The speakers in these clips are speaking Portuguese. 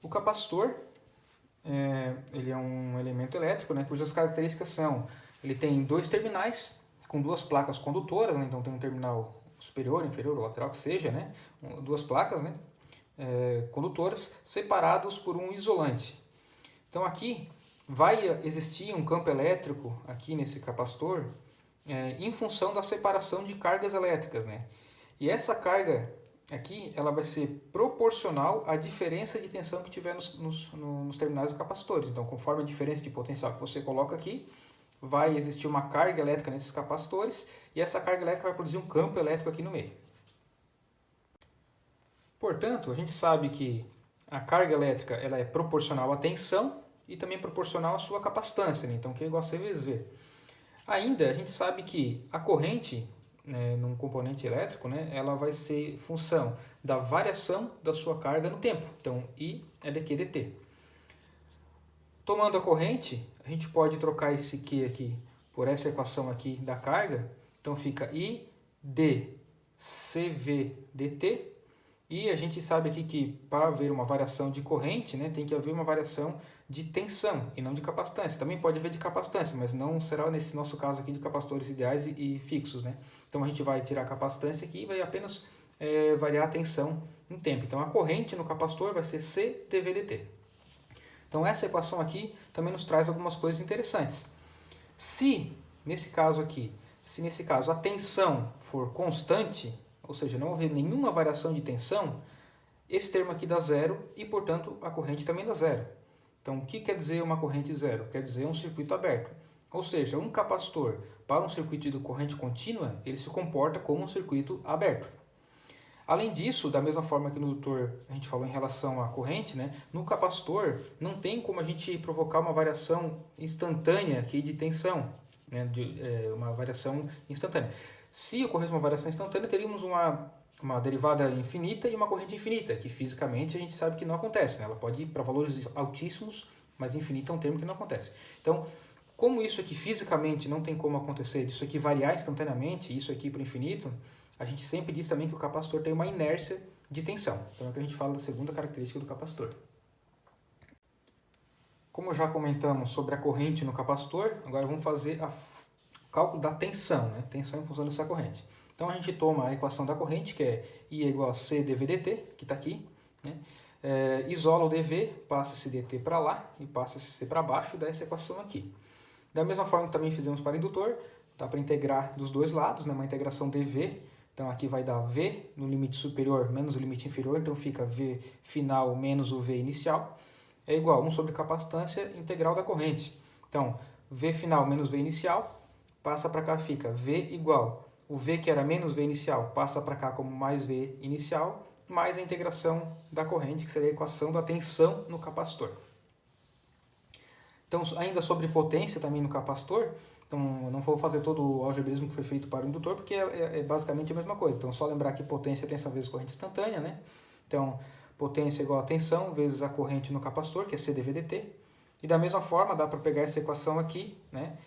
O capacitor, ele é um elemento elétrico, né, cujas características são, ele tem dois terminais com duas placas condutoras, né, então tem um terminal superior, inferior, ou lateral que seja, né, duas placas, né, condutoras separados por um isolante. Então aqui vai existir um campo elétrico aqui nesse capacitor em função da separação de cargas elétricas, né? E essa carga aqui ela vai ser proporcional à diferença de tensão que tiver nos terminais dos capacitores. Então, conforme a diferença de potencial que você coloca aqui, vai existir uma carga elétrica nesses capacitores e essa carga elétrica vai produzir um campo elétrico aqui no meio. Portanto, a gente sabe que a carga elétrica ela é proporcional à tensão e também proporcional à sua capacitância, né? Então, que é igual a CVs V. Ainda, a gente sabe que a corrente, né, num componente elétrico, né, ela vai ser função da variação da sua carga no tempo. Então, I é dQ dt. Tomando a corrente, a gente pode trocar esse Q aqui por essa equação aqui da carga. Então, fica I dCV dt. E a gente sabe aqui que para haver uma variação de corrente, né, tem que haver uma variação de tensão e não de capacitância. Também pode haver de capacitância, mas não será nesse nosso caso aqui de capacitores ideais e fixos, né? Então a gente vai tirar a capacitância aqui e vai apenas variar a tensão em tempo. Então a corrente no capacitor vai ser C dV dt. Então essa equação aqui também nos traz algumas coisas interessantes. Se nesse caso a tensão for constante, ou seja, não houver nenhuma variação de tensão, esse termo aqui dá zero e, portanto, a corrente também dá zero. Então, o que quer dizer uma corrente zero? Quer dizer um circuito aberto. Ou seja, um capacitor para um circuito de corrente contínua, ele se comporta como um circuito aberto. Além disso, da mesma forma que no indutor a gente falou em relação à corrente, né, no capacitor não tem como a gente provocar uma variação instantânea aqui de tensão, né, uma variação instantânea. Se ocorresse uma variação instantânea, teríamos uma derivada infinita e uma corrente infinita, que fisicamente a gente sabe que não acontece, né? Ela pode ir para valores altíssimos, mas infinita é um termo que não acontece. Então, como isso aqui fisicamente não tem como acontecer, isso aqui variar instantaneamente, isso aqui para o infinito, a gente sempre diz também que o capacitor tem uma inércia de tensão. Então é o que a gente fala da segunda característica do capacitor. Como já comentamos sobre a corrente no capacitor, agora vamos fazer o cálculo da tensão, né? Tensão em função dessa corrente. Então a gente toma a equação da corrente, que é I é igual a C dV dt, que está aqui, né? Isola o dV, passa esse dt para lá e passa esse C para baixo, dá essa equação aqui. Da mesma forma que também fizemos para indutor, dá para integrar dos dois lados, né? Uma integração dV, então aqui vai dar V no limite superior menos o limite inferior, então fica V final menos o V inicial, é igual a 1 sobre capacitância integral da corrente. Então, V final menos V inicial, passa para cá, fica V igual o V que era menos V inicial passa para cá como mais V inicial, mais a integração da corrente, que seria a equação da tensão no capacitor. Então, ainda sobre potência também no capacitor, então não vou fazer todo o algebrismo que foi feito para o indutor, porque é basicamente a mesma coisa. Então, só lembrar que potência é tensão vezes corrente instantânea, né? Então, potência é igual a tensão vezes a corrente no capacitor, que é C dV dt. E da mesma forma, dá para pegar essa equação aqui, né?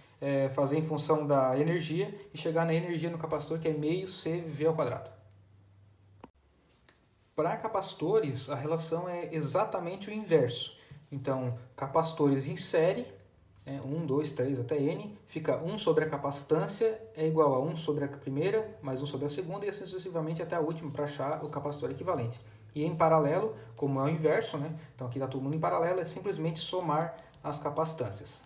Fazer em função da energia e chegar na energia no capacitor, que é meio CV ao quadrado. Para capacitores, a relação é exatamente o inverso. Então, capacitores em série, 1, 2, 3 até N, fica 1 sobre a capacitância é igual a 1 sobre a primeira, mais 1 sobre a segunda, e assim sucessivamente até a última, para achar o capacitor equivalente. E em paralelo, como é o inverso, né? Então aqui está todo mundo em paralelo, é simplesmente somar as capacitâncias.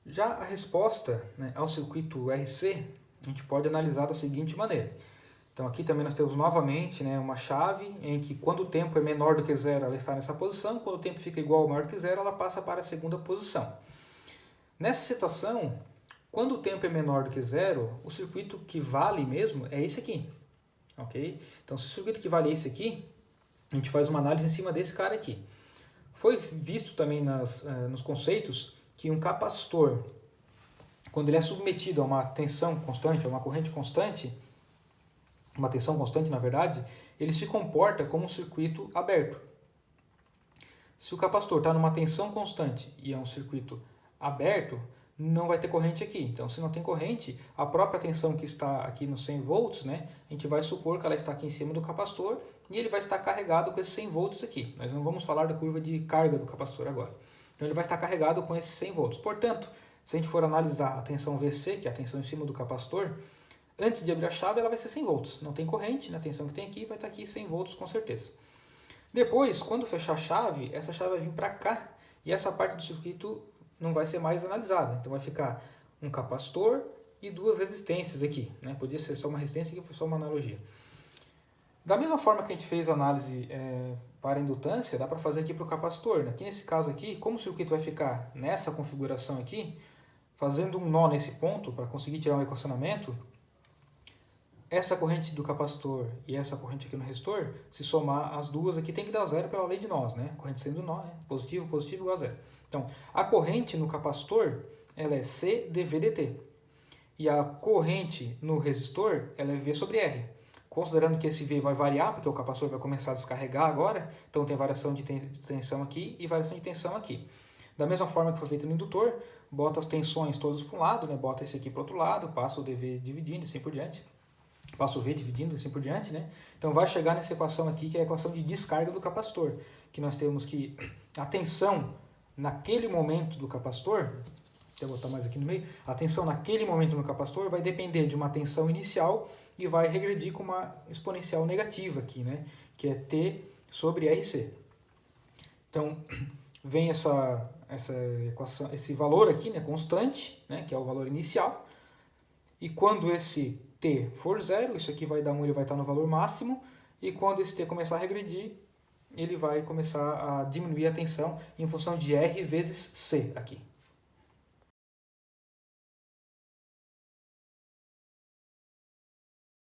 Já a resposta, né, ao circuito RC, a gente pode analisar da seguinte maneira. Então aqui também nós temos novamente, né, uma chave em que quando o tempo é menor do que zero, ela está nessa posição, quando o tempo fica igual ou maior do que zero, ela passa para a segunda posição. Nessa situação, quando o tempo é menor do que zero, o circuito que vale mesmo é esse aqui. Okay? Então se o circuito que vale é esse aqui, a gente faz uma análise em cima desse cara aqui. Foi visto também nos conceitos que um capacitor, quando ele é submetido a uma tensão constante, a uma corrente constante, uma tensão constante na verdade, ele se comporta como um circuito aberto. Se o capacitor está numa tensão constante e é um circuito aberto, não vai ter corrente aqui. Então, se não tem corrente, a própria tensão que está aqui no 100 volts, né, a gente vai supor que ela está aqui em cima do capacitor e ele vai estar carregado com esses 100 volts aqui. Nós não vamos falar da curva de carga do capacitor agora. Então, ele vai estar carregado com esses 100 volts. Portanto, se a gente for analisar a tensão VC, que é a tensão em cima do capacitor, antes de abrir a chave, ela vai ser 100 volts. Não tem corrente, né, a tensão que tem aqui vai estar aqui 100 volts com certeza. Depois, quando fechar a chave, essa chave vai vir para cá e essa parte do circuito não vai ser mais analisada. Então vai ficar um capacitor e duas resistências aqui, né? Podia ser só uma resistência, aqui foi só uma analogia. Da mesma forma que a gente fez a análise para a indutância, dá para fazer aqui para o capacitor, né? Aqui nesse caso aqui, como o circuito vai ficar nessa configuração aqui, fazendo um nó nesse ponto para conseguir tirar um equacionamento, essa corrente do capacitor e essa corrente aqui no resistor, se somar as duas aqui, tem que dar zero pela lei de nós, né? Corrente sendo nó, né? Positivo, positivo igual a zero. Então, a corrente no capacitor, ela é C dV dt. E a corrente no resistor, ela é V sobre R. Considerando que esse V vai variar, porque o capacitor vai começar a descarregar agora, então tem variação de tensão aqui e variação de tensão aqui. Da mesma forma que foi feito no indutor, bota as tensões todas para um lado, né? Bota esse aqui para o outro lado, passa o dV dividindo e assim por diante. Passa o V dividindo e assim por diante, né? Então vai chegar nessa equação aqui, que é a equação de descarga do capacitor, que nós temos que a tensão naquele momento do capacitor, deixa eu botar mais aqui no meio, a tensão naquele momento no capacitor vai depender de uma tensão inicial e vai regredir com uma exponencial negativa aqui, né? Que é T sobre RC. Então, vem essa equação, esse valor aqui, né, constante, né, que é o valor inicial, e quando esse T for zero, isso aqui vai dar 1, ele vai estar no valor máximo, e quando esse T começar a regredir, ele vai começar a diminuir a tensão em função de R vezes C aqui.